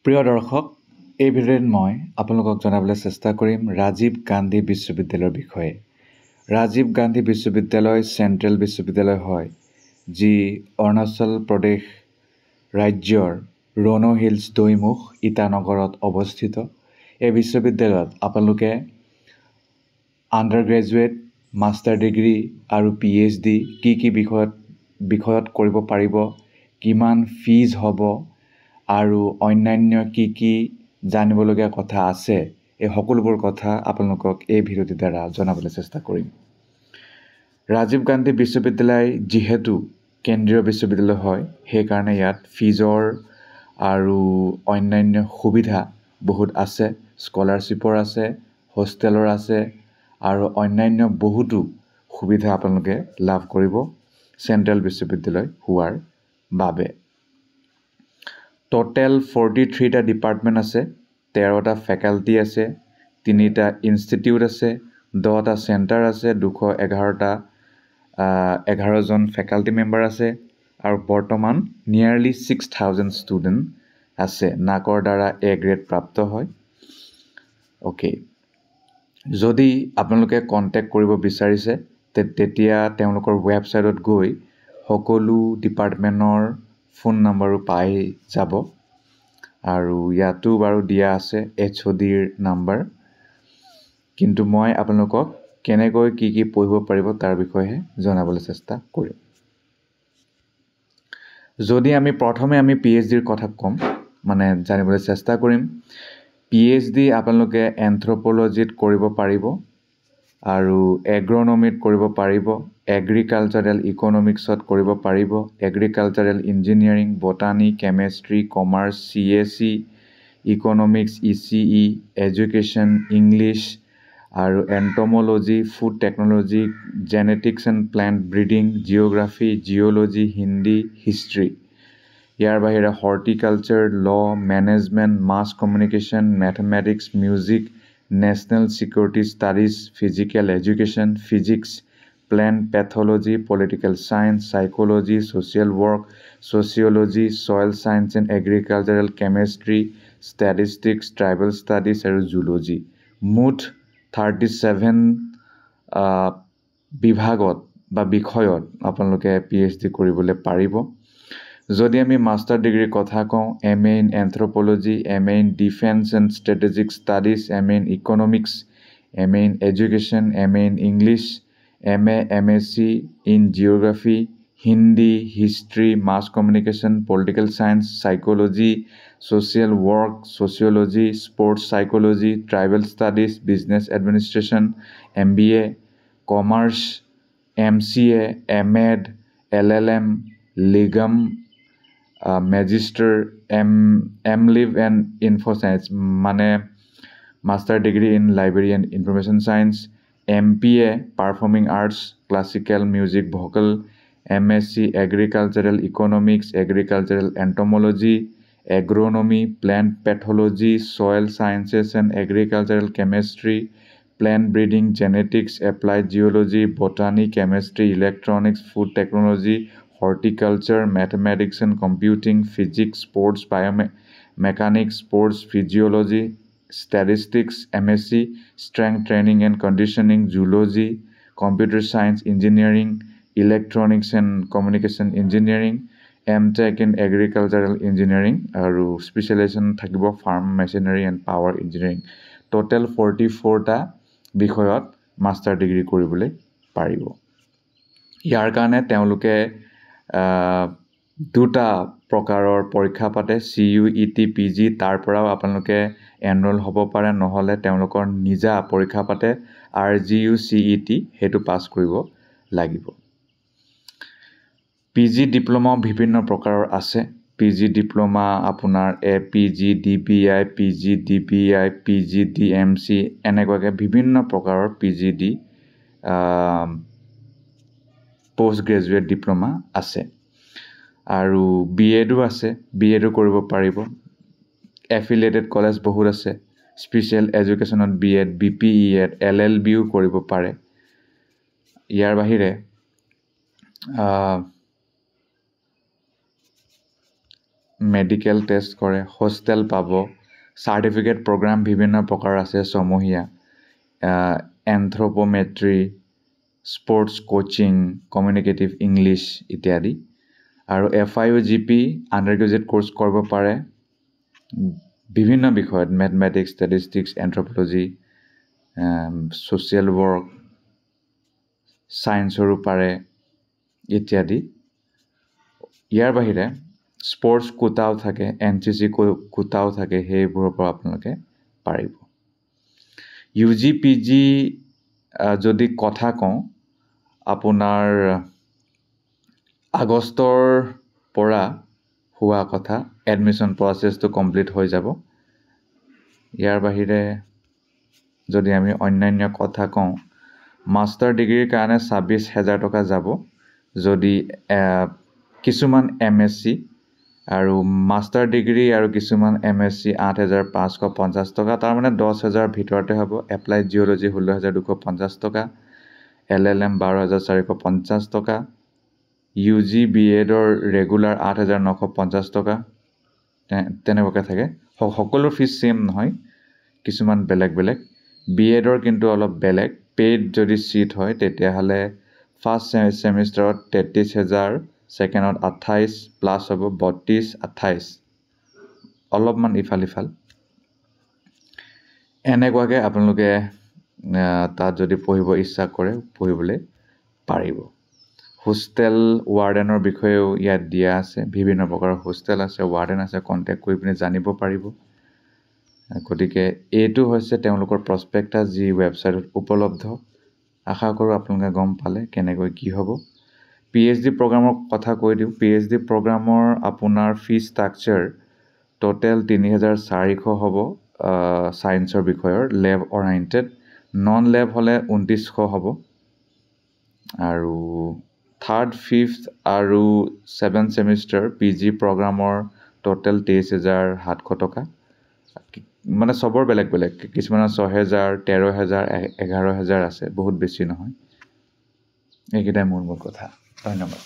প্ৰিয় দৰ্শক, এই ভিডিঅ'ত মই আপোনালোকক জনাবলৈ চেষ্টা কৰিম ৰাজীৱ গান্ধী বিশ্ববিদ্যালয়ৰ বিষয়ে। ৰাজীৱ গান্ধী বিশ্ববিদ্যালয় চেণ্ট্ৰেল বিশ্ববিদ্যালয় হয়, যি অৰুণাচল প্ৰদেশ ৰাজ্যৰ ৰোনো হিলছ দৈমুখ ইটানগৰত অৱস্থিত। এই বিশ্ববিদ্যালয়ত আপোনালোকে আণ্ডাৰ গ্ৰেজুৱেট, মাষ্টাৰ ডিগ্ৰী আৰু PhD কি বিষয়ত কৰিব পাৰিব, কিমান ফিজ হ'ব আৰু অন্যান্য কি জানিবলগীয়া কথা আছে, এই সকলোবোৰ কথা আপোনালোকক এই ভিডিঅ'টিৰ দ্বাৰা জনাবলৈ চেষ্টা কৰিম। ৰাজীৱ গান্ধী বিশ্ববিদ্যালয় যিহেতু কেন্দ্ৰীয় বিশ্ববিদ্যালয় হয়, সেইকাৰণে ইয়াত ফিজৰ আৰু অন্যান্য সুবিধা বহুত আছে। স্কলাৰশ্বিপৰ আছে, হোষ্টেলৰ আছে আৰু অন্যান্য বহুতো সুবিধা আপোনালোকে লাভ কৰিব চেণ্ট্ৰেল বিশ্ববিদ্যালয় হোৱাৰ বাবে। টোটেল 43টা ডিপাৰ্টমেণ্ট আছে, 13টা ফেকাল্টি আছে, 3টা ইনষ্টিটিউট আছে, 10টা চেণ্টাৰ আছে, 211জন ফেকাল্টি মেম্বাৰ আছে আৰু বৰ্তমান নিয়াৰলি 6,000 ষ্টুডেণ্ট আছে। নাকৰ দ্বাৰা A গ্ৰেড প্ৰাপ্ত হয়। অ'কে, যদি আপোনালোকে কণ্টেক্ট কৰিব বিচাৰিছে তেতিয়া তেওঁলোকৰ ৱেবছাইটত গৈ সকলো ডিপাৰ্টমেণ্টৰ ফোন নম্বৰো পাই যাব আৰু ইয়াতো বাৰু দিয়া আছে HODৰ নাম্বাৰ। কিন্তু মই আপোনালোকক কেনেকৈ কি পঢ়িব পাৰিব তাৰ বিষয়েহে জনাবলৈ চেষ্টা কৰিম। যদি প্ৰথমে আমি PhDৰ কথা ক'ম, জানিবলৈ চেষ্টা কৰিম। PhD আপোনালোকে এন্থ্ৰপ'লজিত কৰিব পাৰিব আৰু এগ্ৰনমিত কৰিব পাৰিব, এগ্ৰিকালচাৰেল ইকনমিক্সত কৰিব পাৰিব, agricultural engineering, botany, chemistry, commerce, CSE, economics, ECE, education, English আৰু entomology, food technology, genetics and plant breeding, geography, geology, Hindi, history. ইয়াৰ বাহিৰে horticulture, law', management, mass communication, mathematics, music, national security studies, physical education, physics, plant pathology, political science, psychology, social work, sociology, soil science and agricultural chemistry, statistics, tribal studies আৰু zoology. মুঠ 37 বিভাগত বা বিষয়ত আপোনালোকে PhD কৰিবলৈ পাৰিব। যদি আমি মাষ্টাৰ ডিগ্ৰীৰ কথা কওঁ, MA in anthropology, MA in defence and strategic studies, MA in economics, MA in education, MA in English, MA, MSc in geography, Hindi, history, mass communication, political science, psychology, social work, sociology, sports psychology, tribal studies, business administration, MBA, commerce, MCA, MEd, LLM, লিগম, মেজিষ্টাৰ, MLiv and info science master degree in library and information science, MPA, performing arts, classical music vocal, MSc, agricultural economics, agricultural এণ্টম'লজি, এগ্ৰনমি, plant pathology, soil sciences and agricultural chemistry, plant breeding, genetics, applied geology, botany, chemistry, electronics, food technology, horticulture, mathematics and computing, physics, sports, biomechanics, sports physiology, statistics, MSc, strength training and conditioning, zoology, computer science engineering, electronics and communication engineering, MTech in agricultural engineering আৰু specialisation থাকিব farm machinery and power engineering. Total 44টা বিষয়ত master degree কৰিবলৈ পাৰিব। ইয়াৰ কাৰণে তেওঁলোকে 2টা প্ৰকাৰৰ পৰীক্ষা পাতে, CUET, PG। তাৰ পৰাও আপোনালোকে এনৰোল হ'ব পাৰে, নহ'লে তেওঁলোকৰ নিজা পৰীক্ষা পাতে RGU CET, সেইটো পাছ কৰিব লাগিব। PG ডিপ্ল'মাও বিভিন্ন প্ৰকাৰৰ আছে। PG ডিপ্ল'মা আপোনাৰ APG, DBI, PGDBI, PGDMC, এনেকুৱাকৈ বিভিন্ন প্ৰকাৰৰ PGD পষ্ট গ্ৰেজুৱেট ডিপ্ল'মা আছে আৰু BEdও আছে, BEdও কৰিব পাৰিব। এফিলিয়েটেড কলেজ বহুত আছে, স্পেচিয়েল এডুকেশ্যনত BEd, BPEd, LLBও কৰিব পাৰে। ইয়াৰ বাহিৰে মেডিকেল টেষ্ট কৰে, হোষ্টেল পাব, চাৰ্টিফিকেট প্ৰগ্ৰাম বিভিন্ন প্ৰকাৰ আছে, ছমহীয়া, এন্থ্ৰপ'মেট্ৰি, স্পৰ্টছ কোচিং, কমিউনিকেটিভ ইংলিছ ইত্যাদি। আৰু FIUGP আণ্ডাৰ গ্ৰেজুৱেট কোৰ্চ কৰিব পাৰে বিভিন্ন বিষয়ত, মেথমেটিক্স, ষ্টেটিষ্টিক্স, এন্থ্ৰপ'লজি, ছ'চিয়েল ৱৰ্ক, ছায়েন্সৰো পাৰে ইত্যাদি। ইয়াৰ বাহিৰে স্পৰ্টছ কোটাও থাকে, NCC কোটাও থাকে, সেইবোৰৰ পৰা আপোনালোকে পাৰিব। UG PG যদি কথা কওঁ, আপোনাৰ আগষ্টৰ পৰা হোৱা কথা, এডমিশ্যন প্ৰচেছটো কমপ্লিট হৈ যাব। ইয়াৰ বাহিৰে যদি আমি অন্যান্য কথা কওঁ, মাষ্টাৰ ডিগ্ৰীৰ কাৰণে 26,000 টকা যাব যদি কিছুমান MSc, আৰু মাষ্টাৰ ডিগ্ৰী আৰু কিছুমান MSc 8,550 টকা, তাৰমানে 10,000 ভিতৰতে হ'ব। এপ্লাইড জিঅ'লজি 16,250 টকা, LLM 12,450 টকা, UG BEdৰ ৰেগুলাৰ 8,950 টকা, তেনেকুৱাকৈ থাকে। সকলো ফিজ ছেইম নহয়, কিছুমান বেলেগ বেলেগ। BEdৰ কিন্তু অলপ বেলেগ। পেইড যদি ছিট হয় তেতিয়াহ'লে ফাৰ্ষ্ট ছেমিষ্টাৰত 33,000, ছেকেণ্ডত 28, প্লাছ হ'ব 32, 28, অলপমান ইফাল সিফাল। এনেকুৱাকৈ আপোনালোকে তাত যদি পঢ়িব ইচ্ছা কৰে পঢ়িবলৈ পাৰিব। হোষ্টেল ৱাৰ্ডেনৰ বিষয়েও ইয়াত দিয়া আছে, বিভিন্ন প্ৰকাৰৰ হোষ্টেল আছে, ৱাৰ্ডেন আছে, কণ্টেক্ট কৰি পিনে জানিব পাৰিব। গতিকে এইটো হৈছে তেওঁলোকৰ প্ৰস্পেক্টাছ, যি ৱেবছাইটত উপলব্ধ। আশা কৰোঁ আপোনালোকে গম পালে কেনেকৈ কি হ'ব। PhD প্ৰগ্ৰামৰ কথা কৈ দিওঁ। PhD প্ৰগ্ৰামৰ আপোনাৰ ফিজ ষ্ট্ৰাকচাৰ টোটেল 3,400 হ'ব ছায়েন্সৰ বিষয়ৰ, লেব অৰিয়েণ্টেড। নন লেব হ'লে 2,900 হ'ব। আৰু 3rd, 5th আৰু 7th ছেমিষ্টাৰ PG প্ৰগ্ৰামৰ টোটেল 23,700 টকা। মানে চবৰ বেলেগ বেলেগ, কিছুমানৰ 6,000, 13,000, 11,000 আছে, বহুত বেছি নহয়। এইকেইটাই মোৰ কথা। ধন্যবাদ।